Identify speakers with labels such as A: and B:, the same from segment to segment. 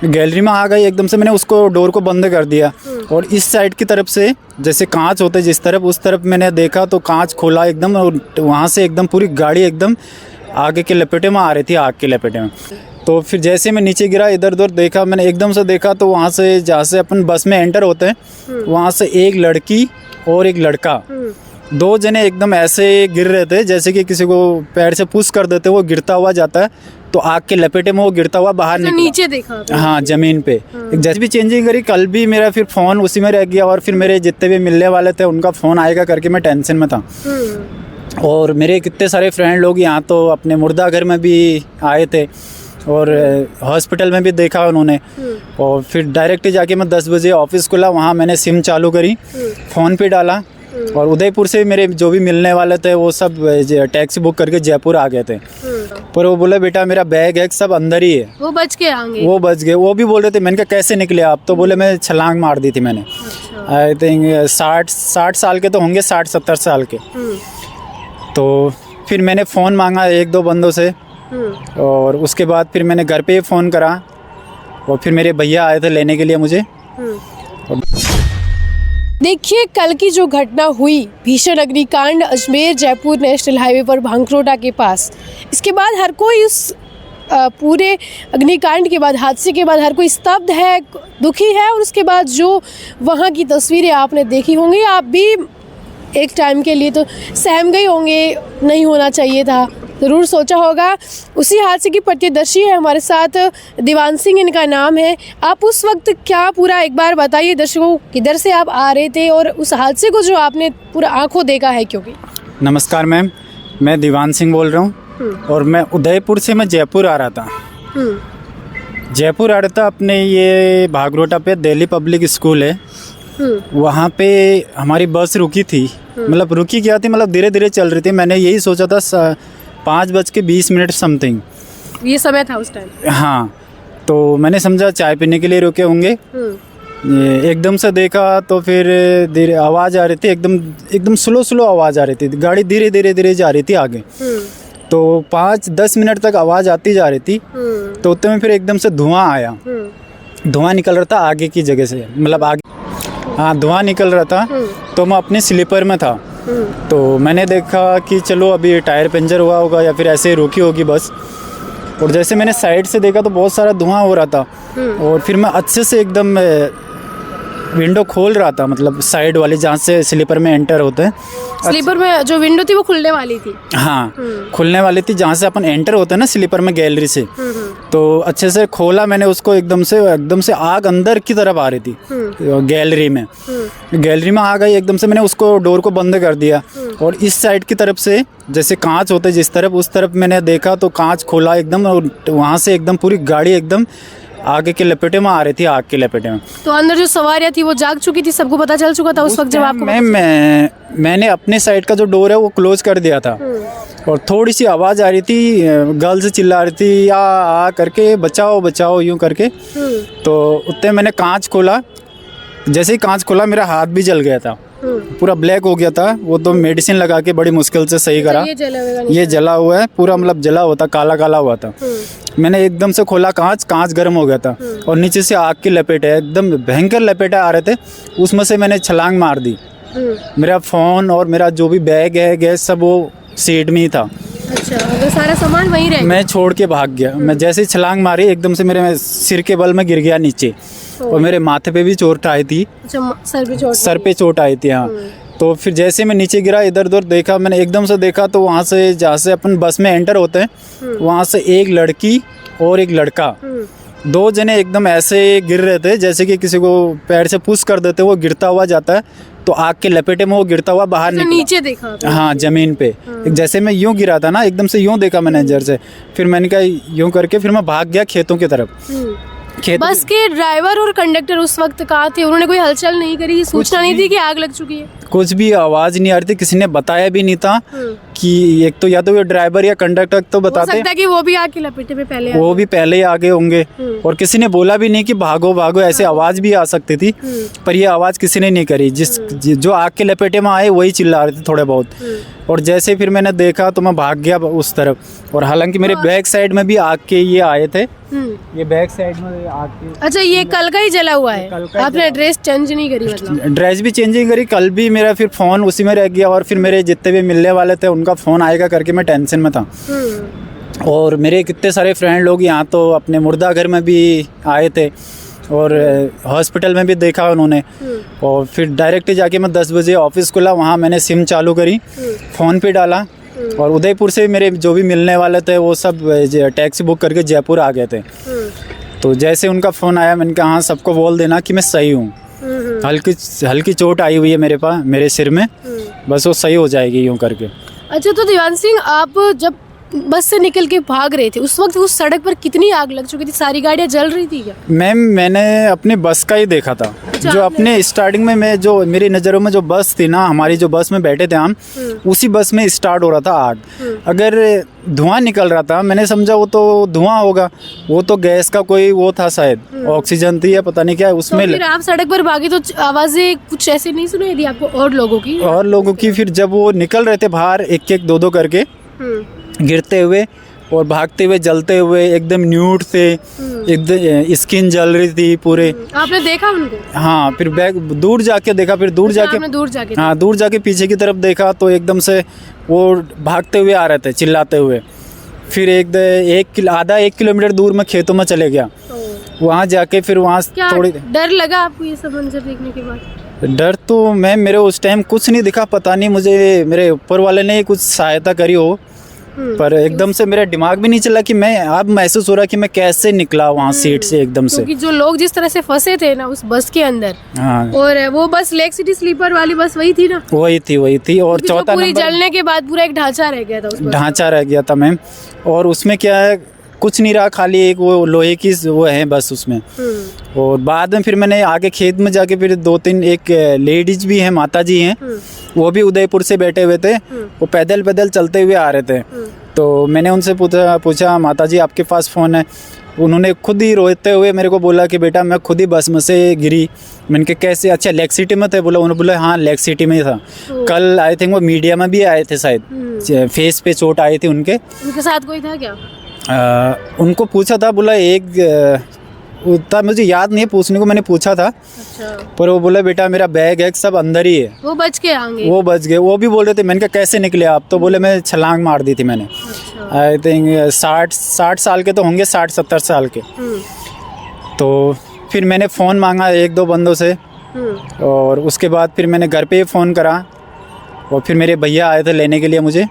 A: Gallery में आ गई एकदम से, मैंने उसको डोर को बंद कर दिया और इस साइड की तरफ से जैसे कांच होते जिस तरफ, उस तरफ मैंने देखा तो कांच खोला एकदम और वहाँ से एकदम पूरी गाड़ी एकदम आगे के लपेटे में आ रही थी, आग के लपेटे में। तो फिर जैसे मैं नीचे गिरा, इधर उधर देखा, मैंने एकदम से देखा तो वहाँ से जहाँ से अपन बस में एंटर होते हैं वहाँ से एक लड़की और एक लड़का, दो जने एकदम ऐसे गिर रहे थे जैसे कि किसी को पैर से पुश कर देते, वो गिरता हुआ जाता है तो आग के लपेटे में वो गिरता हुआ बाहर निकला।
B: नीचे देखा?
A: हाँ, जमीन पे। जैसे भी चेंजिंग करी, कल भी मेरा फिर फ़ोन उसी में रह गया और फिर मेरे जितने भी मिलने वाले थे उनका फ़ोन आएगा करके मैं टेंशन में था। और मेरे कितने सारे फ्रेंड लोग यहाँ तो अपने मुर्दा घर में भी आए थे और हॉस्पिटल में भी देखा उन्होंने। और फिर डायरेक्ट जाके मैं 10 बजे ऑफिस खुला, वहाँ मैंने सिम चालू करी, फ़ोन पे डाला और उदयपुर से मेरे जो भी मिलने वाले थे वो सब टैक्सी बुक करके जयपुर आ गए थे। पर वो बोले बेटा मेरा बैग है सब अंदर ही है।
B: वो बच के आएंगे? वो
A: बच गए। वो भी बोल रहे थे, मैंने कहा कैसे निकले आप? तो बोले मैं छलांग मार दी थी मैंने। आई थिंक 60 साल के तो होंगे, 60-70 साल के। तो फिर मैंने फ़ोन मांगा 1-2 बंदों से और उसके बाद फिर मैंने घर पे ही फ़ोन करा और फिर मेरे भैया आए थे लेने के लिए मुझे।
B: देखिए, कल की जो घटना हुई, भीषण अग्निकांड अजमेर जयपुर नेशनल हाईवे पर भांगरोटा के पास, इसके बाद हर कोई उस पूरे अग्निकांड के बाद, हादसे के बाद हर कोई स्तब्ध है, दुखी है। और उसके बाद जो वहाँ की तस्वीरें आपने देखी होंगी, आप भी एक टाइम के लिए तो सहम गए होंगे, नहीं होना चाहिए था, ज़रूर सोचा होगा। उसी हादसे की प्रत्यक्षदर्शी है हमारे साथ दीवान सिंह इनका नाम है। आप उस वक्त क्या पूरा एक बार बताइए दर्शकों, किधर से आप आ रहे थे और उस हादसे को जो आपने पूरा आंखों देखा है? क्योंकि
A: नमस्कार मैम, मैं दीवान सिंह बोल रहा हूँ और मैं उदयपुर से मैं जयपुर आ रहा था। जयपुर आ रहा था अपने ये भागरोटा पे दिल्ली पब्लिक स्कूल है, वहाँ पे हमारी बस रुकी थी। मतलब रुकी क्या थी, मतलब धीरे धीरे चल रही थी। मैंने यही सोचा था 5:20 समथिंग
B: ये समय था उस टाइम।
A: हाँ, तो मैंने समझा चाय पीने के लिए रुके होंगे। एकदम से देखा तो फिर धीरे आवाज़ आ रही थी, एकदम स्लो आवाज़ आ रही थी। गाड़ी धीरे धीरे जा रही थी आगे। तो 5-10 मिनट तक आवाज़ आती जा रही थी। तो उतने में फिर एकदम से धुआं आया। धुआं निकल रहा था आगे की जगह से, मतलब आगे, हाँ धुआं निकल रहा था। तो मैं अपने स्लीपर में था, तो मैंने देखा कि चलो अभी टायर पंचर हुआ होगा या फिर ऐसे रुकी होगी बस। और जैसे मैंने साइड से देखा तो बहुत सारा धुआं हो रहा था और फिर मैं अच्छे से एकदम विंडो खोल रहा था, मतलब साइड वाली जहाँ से स्लीपर में एंटर होते हैं।
B: स्लीपर में जो विंडो थी वो खुलने वाली थी? हाँ,
A: खुलने वाली थी, जहाँ से अपन एंटर होते हैं ना स्लीपर में गैलरी से। तो अच्छे से खोला मैंने उसको, एकदम से आग अंदर की तरफ आ रही थी गैलरी में। गैलरी में आ गई एकदम से, मैंने उसको डोर को बंद कर दिया और इस साइड की तरफ से जैसे कांच होते जिस तरफ, उस तरफ मैंने देखा तो कांच खोला एकदम और वहाँ से एकदम पूरी गाड़ी एकदम आगे के लपेटे में आ रही थी, आग के लपेटे में।
B: तो अंदर जो सवारियाँ थी वो जाग चुकी थी, सबको पता चल चुका था उस वक्त जब आपको?
A: मैंने अपने साइड का जो डोर है वो क्लोज कर दिया था और थोड़ी सी आवाज़ आ रही थी, गर्ल्स चिल्ला रही थी आ करके, बचाओ बचाओ यूँ करके। तो उतने मैंने कांच खोला, जैसे ही कांच खोला मेरा हाथ भी जल गया था, पूरा ब्लैक हो गया था। वो तो मेडिसिन लगा के बड़ी मुश्किल से सही करा। ये जला हुआ है पूरा, मतलब जला हुआ था, काला काला हुआ था। मैंने एकदम से खोला कांच गर्म हो गया था और नीचे से आग की लपेटे, एकदम भयंकर लपेटे आ रहे थे। उसमें से मैंने छलांग मार दी। मेरा फ़ोन और मेरा जो भी बैग है गैस सब वो सीट में ही था।
B: अच्छा, तो सारा सामान वहीं रह गया? मैं
A: छोड़ के भाग गया। मैं जैसे ही छलांग मारी एकदम से मेरे सिर के बल में गिर गया नीचे और मेरे माथे पे भी चोट आई थी।
B: अच्छा, सर पे
A: चोट आई थी। हाँ, तो फिर जैसे मैं नीचे गिरा, इधर उधर देखा, मैंने एकदम से देखा तो वहाँ से जहाँ से अपन बस में एंटर होते हैं वहाँ से एक लड़की और एक लड़का, दो जने एकदम ऐसे गिर रहे थे जैसे कि किसी को पैर से पुश कर देते, वो गिरता हुआ जाता है तो आग के लपेटे में वो गिरता हुआ बाहर निकला।
B: नीचे देखा?
A: हाँ, जमीन पे। जैसे मैं यूं गिरा था ना, एकदम से यूं देखा मैंने नजर से, फिर मैंने कहा यूं करके फिर मैं भाग गया खेतों की तरफ।
B: बस के ड्राइवर और कंडक्टर उस वक्त कहाँ थे? उन्होंने कोई हलचल नहीं करी? सूचना नहीं दी कि आग लग चुकी है?
A: कुछ भी आवाज़ नहीं आ रही थी, किसी ने बताया भी नहीं था कि एक तो या तो ये ड्राइवर या कंडक्टर तो
B: हो
A: बताते,
B: सकता है कि वो भी आग की लपेटे में पहले आ
A: वो
B: गए।
A: भी पहले ही आगे होंगे। और किसी ने बोला भी नहीं कि भागो भागो, ऐसे आवाज़ भी आ सकती थी, पर ये आवाज़ किसी ने नहीं करी। जो आग के लपेटे में आए वही चिल्ला रहे थे थोड़े बहुत। और जैसे फिर मैंने देखा तो मैं भाग गया उस तरफ। और हालांकि मेरे बैक साइड में भी आग के ये आए थे, ये बैक साइड में आग के।
B: अच्छा, ये कल का ही जला हुआ है,
A: कल का ही
B: आपने ड्रेस चेंज नहीं करी मतलब?
A: ड्रेस भी चेंजिंग करी, कल भी मेरा फिर फ़ोन उसी में रह गया। और फिर मेरे जितने भी मिलने वाले थे उनका फ़ोन आएगा करके मैं टेंशन में था। और मेरे कितने सारे फ्रेंड लोग यहाँ तो अपने मुर्दा घर में भी आए थे और हॉस्पिटल में भी देखा उन्होंने। और फिर डायरेक्ट जाके मैं 10 बजे ऑफिस खुला, वहाँ मैंने सिम चालू करी, फ़ोन पे डाला। और उदयपुर से मेरे जो भी मिलने वाले थे वो सब टैक्सी बुक करके जयपुर आ गए थे। तो जैसे उनका फ़ोन आया मैंने कहा हाँ सबको बोल देना कि मैं सही हूँ, हल्की चोट आई हुई है मेरे सिर में, बस वो सही हो जाएगी यूँ करके।
B: अच्छा, तो देवांश सिंह, आप जब बस से निकल के भाग रहे थे उस वक्त उस सड़क पर कितनी आग लग चुकी थी? सारी गाड़ियाँ जल रही थी क्या?
A: मैम मैंने अपने बस का ही देखा था। जो अपने स्टार्टिंग में मैं जो मेरी नज़रों में जो बस थी ना, हमारी जो बस में बैठे थे हम, उसी बस में स्टार्ट हो रहा था आग। अगर धुआं निकल रहा था मैंने समझा वो तो धुआं होगा, वो तो गैस का कोई वो था शायद, ऑक्सीजन थी या पता नहीं क्या उसमें।
B: तो फिर आप सड़क पर भागे तो आवाजें कुछ ऐसे नहीं सुनाई दी आपको और लोगों की? फिर
A: जब वो निकल रहे थे बाहर एक एक दो करके गिरते हुए और भागते हुए, जलते हुए, एकदम न्यूड थे, एकदम स्किन जल रही थी पूरे।
B: आपने देखा उनको?
A: हाँ, फिर दूर जाके देखा, फिर दूर जाके हाँ दूर जाके पीछे की तरफ देखा तो एकदम से वो भागते हुए आ रहे थे चिल्लाते हुए। फिर आधा 1 किलोमीटर दूर में खेतों में चले गया, वहाँ जाके फिर वहाँ थोड़ी
B: डर लगा आपको ये सब मंजर देखने के बाद?
A: डर तो मैम मेरे उस टाइम कुछ नहीं दिखा, पता नहीं मुझे मेरे ऊपर वाले ने कुछ सहायता करी हो, पर एकदम से मेरा दिमाग भी नहीं चला कि मैं अब महसूस हो रहा कि मैं कैसे निकला वहाँ सीट से एकदम से।
B: क्योंकि जो लोग जिस तरह से फंसे थे ना उस बस के अंदर,
A: हाँ,
B: और वो बस लेक सिटी स्लीपर वाली बस वही थी ना? वही
A: थी। और चौथा
B: पूरी
A: नंबर
B: जलने के बाद पूरा एक ढांचा रह गया था, उस
A: ढांचा रह गया था मैम। और उसमें क्या है, कुछ नहीं रहा, खाली एक वो लोहे की वो है बस उसमें। और बाद में फिर मैंने आगे खेत में जाके फिर 2-3 एक लेडीज भी हैं, माता जी हैं, वो भी उदयपुर से बैठे हुए थे, वो पैदल चलते हुए आ रहे थे। तो मैंने उनसे पूछा माता जी आपके पास फ़ोन है? उन्होंने खुद ही रोते हुए मेरे को बोला कि बेटा मैं खुद ही बस में से गिरी। मैंने कहा कैसे? अच्छा लेक सिटी में थे? उन्होंने बोला हाँ लेक सिटी में ही था। कल आई थिंक वो मीडिया में भी आए थे शायद, फेस पे चोट आई थी उनके
B: साथ कोई था क्या?
A: उनको पूछा था, बोला एक उतना मुझे याद नहीं है, पूछने को मैंने पूछा था।
B: अच्छा।
A: पर वो बोला बेटा मेरा बैग है सब अंदर ही है।
B: वो बच के आएंगे? वो
A: बच गए। वो भी बोल रहे थे, मैंने कहा कैसे निकले आप? तो बोले मैं छलांग मार दी थी मैंने। आई थिंक 60 साल के तो होंगे, 60-70 साल के। तो फिर मैंने फ़ोन मांगा 1-2 बंदों से, और उसके बाद फिर मैंने घर पे फ़ोन करा, और फिर मेरे भैया आए थे लेने के लिए मुझे।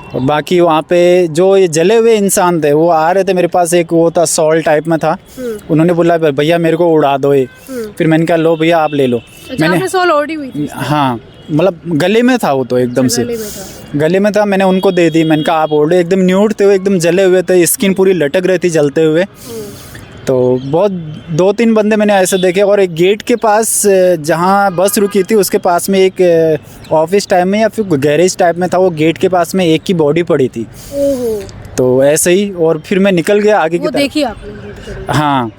A: और बाकी वहाँ पे जो ये जले हुए इंसान थे वो आ रहे थे मेरे पास, एक वो था सॉल टाइप में था, उन्होंने बोला भैया मेरे को उड़ा दो ये। फिर मैंने कहा लो भैया आप ले लो।
B: अच्छा, मैंने सॉल ओढ़ी हुई थी?
A: हाँ, मतलब गले में था वो तो एकदम से गले में था। मैंने उनको दे दी, मैंने कहा आप ओढ़े। एकदम न्यूड थे वो, एकदम जले हुए थे, स्किन पूरी लटक रही थी जलते हुए। तो बहुत 2-3 बंदे मैंने ऐसे देखे। और एक गेट के पास जहाँ बस रुकी थी उसके पास में एक ऑफिस टाइप में या फिर गैरेज टाइप में था, वो गेट के पास में एक की बॉडी पड़ी थी। तो ऐसे ही। और फिर मैं निकल गया आगे की तरफ।
B: देखी आपने?
A: हाँ,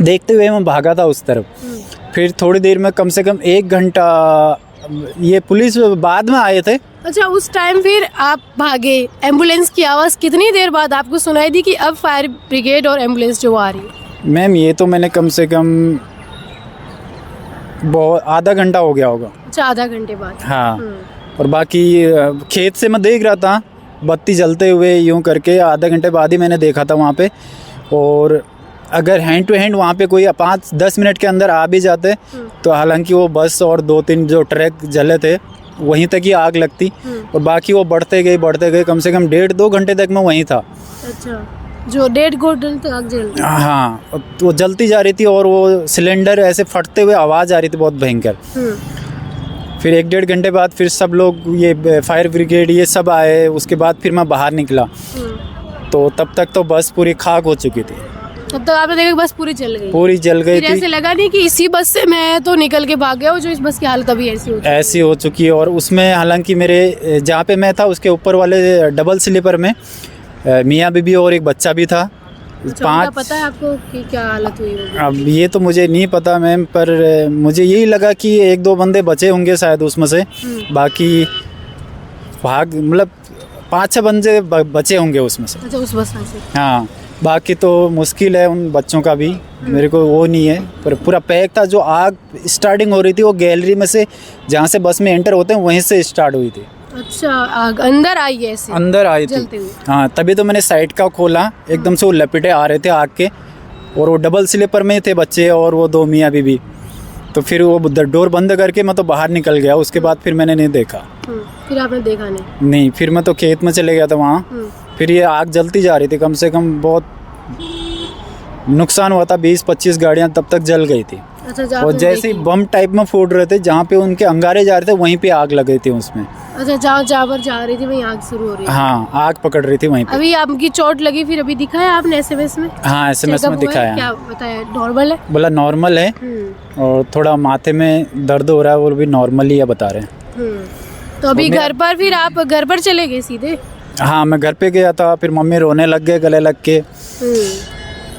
A: देखते हुए मैं भागा था उस तरफ। फिर थोड़ी देर में कम से कम 1 घंटा ये पुलिस बाद में आए थे।
B: अच्छा, उस टाइम फिर आप भागे, एम्बुलेंस की आवाज़ कितनी देर बाद आपको सुनाई दी कि अब फायर ब्रिगेड और एम्बुलेंस जो आ रही है?
A: मैम ये तो मैंने कम से कम आधा घंटा हो गया होगा।
B: अच्छा, आधा घंटे बाद?
A: हाँ। और बाकी खेत से मैं देख रहा था बत्ती जलते हुए यूँ करके, आधा घंटे बाद ही मैंने देखा था वहाँ पे। और अगर हैंड टू हैंड वहाँ पे कोई 5-10 मिनट के अंदर आ भी जाते तो हालांकि वो बस और 2-3 जो ट्रक जले थे वहीं तक ही आग लगती। और बाकी वो बढ़ते गए कम से कम 1.5-2 घंटे तक मैं वहीं था।
B: अच्छा, जो 1.5 घंटे तक आग जल रही?
A: हाँ, वो जलती जा रही थी और वो सिलेंडर ऐसे फटते हुए आवाज़ आ रही थी बहुत भयंकर। फिर 1-1.5 घंटे बाद फिर सब लोग, ये फायर ब्रिगेड ये सब आए। उसके बाद फिर मैं बाहर निकला तो तब तक तो बस पूरी खाक हो चुकी थी।
B: तब तक आपने देखा कि बस पूरी जल गई।
A: पूरी जल गई
B: फिर
A: थी।
B: ऐसे लगा नहीं कि इसी बस से मैं तो निकल के भाग गया हूँ, जो इस बस की हालत अभी ऐसी हो
A: चुकी है। और उसमें हालांकि मेरे जहाँ पे मैं था उसके ऊपर वाले डबल स्लीपर में मियाँ बीबी और एक बच्चा भी था।
B: अच्छा, उनका पता है आपको कि क्या हालत हुई होगी?
A: अब ये तो मुझे नहीं पता मैम, पर मुझे यही लगा कि एक दो बंदे बचे होंगे शायद उसमें से। बाकी भाग मतलब 5-6 बंदे बचे होंगे उसमें से।
B: अच्छा, उस बस में से।
A: हाँ, बाकी तो मुश्किल है उन बच्चों का भी, मेरे को वो नहीं है। पर पूरा पैक था। जो आग स्टार्टिंग हो रही थी वो गैलरी में से, जहाँ से बस में एंटर होते हैं वहीं से स्टार्ट हुई थी।
B: अच्छा, आग अंदर आई है ऐसे?
A: अंदर आई थी। हाँ, तभी तो मैंने साइड का खोला, एकदम से वो लपेटे आ रहे थे आग के। और वो डबल स्लीपर में थे बच्चे और वो 2 मियाँ बीबी। तो फिर वो डोर बंद करके मैं तो बाहर निकल गया। उसके बाद फिर मैंने नहीं देखा।
B: फिर आपने देखा नहीं?
A: फिर मैं तो खेत में चले गया था वहाँ। फिर ये आग जलती जा रही थी, कम से कम बहुत नुकसान हुआ था। 20-25 गाड़ियाँ तब तक जल गई थी।
B: अच्छा,
A: और जैसे ही बम टाइप में फूट रहे थे, जहाँ पे उनके अंगारे जा रहे थे वहीं पे आग लग गई थी उसमें।
B: अच्छा, जहाँ जावर जा रही थी वहीं आग शुरू हो रही थी?
A: हाँ, आग पकड़ रही थी वहीं पे।
B: अभी आपकी चोट लगी, फिर अभी दिखाया आपने एसएमएस में?
A: हाँ, एसएमएस में दिखाया।
B: क्या बताया, नॉर्मल है?
A: बोला नॉर्मल है और थोड़ा माथे में दर्द हो रहा है, वो भी नॉर्मल ही है बता रहे हैं।
B: तो अभी घर पर, फिर आप घर पर चले गए सीधे?
A: हाँ, मैं घर पे गया था। फिर मम्मी रोने लग गए गले लग के।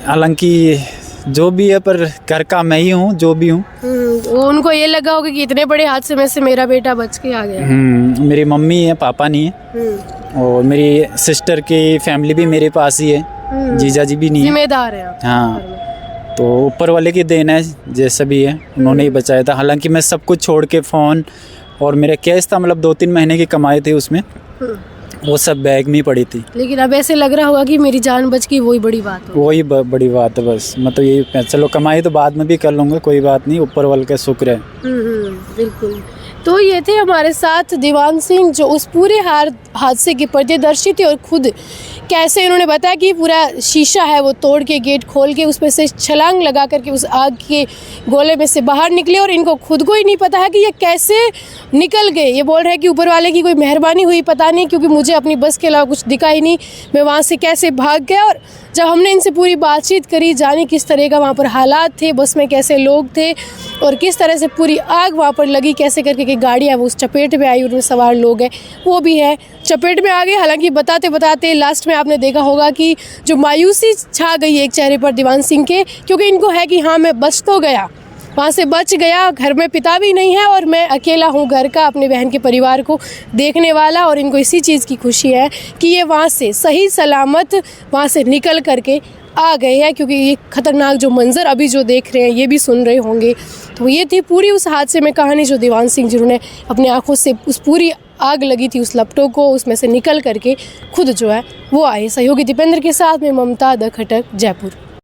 A: हालांकि जो भी है, पर घर का मैं ही हूँ, जो भी हूँ।
B: वो उनको ये लगा होगा कि इतने बड़े हादसे में से मेरा बेटा बच के आ गया।
A: मेरी मम्मी है, पापा नहीं है। और मेरी सिस्टर की फैमिली भी मेरे पास ही है, जीजा जी भी नहीं है।
B: जिम्मेदार है।
A: हाँ, तो ऊपर वाले की देन है, जैसा भी है उन्होंने ही बचाया था। हालांकि मैं सब कुछ छोड़ के, फ़ोन और मेरे कैश था, मतलब 2-3 महीने की कमाई थी उसमें, वो सब बैग में ही पड़ी थी।
B: लेकिन अब ऐसे लग रहा होगा कि मेरी जान बच गई, वही बड़ी बात है।
A: वही बड़ी बात है बस। मतलब यही, चलो कमाई तो बाद में भी कर लूँगा, कोई बात नहीं, ऊपर वाले का शुक्र है।
B: बिल्कुल। तो ये थे हमारे साथ दीवान सिंह, जो उस पूरे हादसे के पर्यदर्शी थे और खुद कैसे इन्होंने बताया कि पूरा शीशा है वो तोड़ के, गेट खोल के उसमें से छलांग लगा करके उस आग के गोले में से बाहर निकले। और इनको खुद को ही नहीं पता है कि ये कैसे निकल गए। ये बोल रहे हैं कि ऊपर वाले की कोई मेहरबानी हुई, पता नहीं, क्योंकि मुझे अपनी बस के अलावा कुछ दिखा ही नहीं, मैं वहाँ से कैसे भाग गया। और जब हमने इनसे पूरी बातचीत करी, जाने किस तरह का वहाँ पर हालात थे, बस में कैसे लोग थे और किस तरह से पूरी आग वहाँ पर लगी, कैसे करके कि गाड़ियाँ वो उस चपेट में आई, उनमें सवार लोग हैं वो भी है चपेट में आ गए। हालांकि बताते बताते लास्ट में आपने देखा होगा कि जो मायूसी छा गई एक चेहरे पर दीवान सिंह के, क्योंकि इनको है कि हाँ मैं बच तो गया, वहाँ से बच गया, घर में पिता भी नहीं है और मैं अकेला हूँ घर का, अपने बहन के परिवार को देखने वाला। और इनको इसी चीज़ की खुशी है कि ये वहाँ से सही सलामत वहाँ से निकल करके आ गए हैं, क्योंकि ये खतरनाक जो मंज़र अभी जो देख रहे हैं, ये भी सुन रहे होंगे। तो ये थी पूरी उस हादसे में कहानी, जो दीवान सिंह जिन्होंने अपनी आंखों से उस पूरी आग लगी थी उस लपटों को, उसमें से निकल करके खुद जो है वो आए। सहयोगी दीपेंद्र के साथ में ममता द खटक, जयपुर।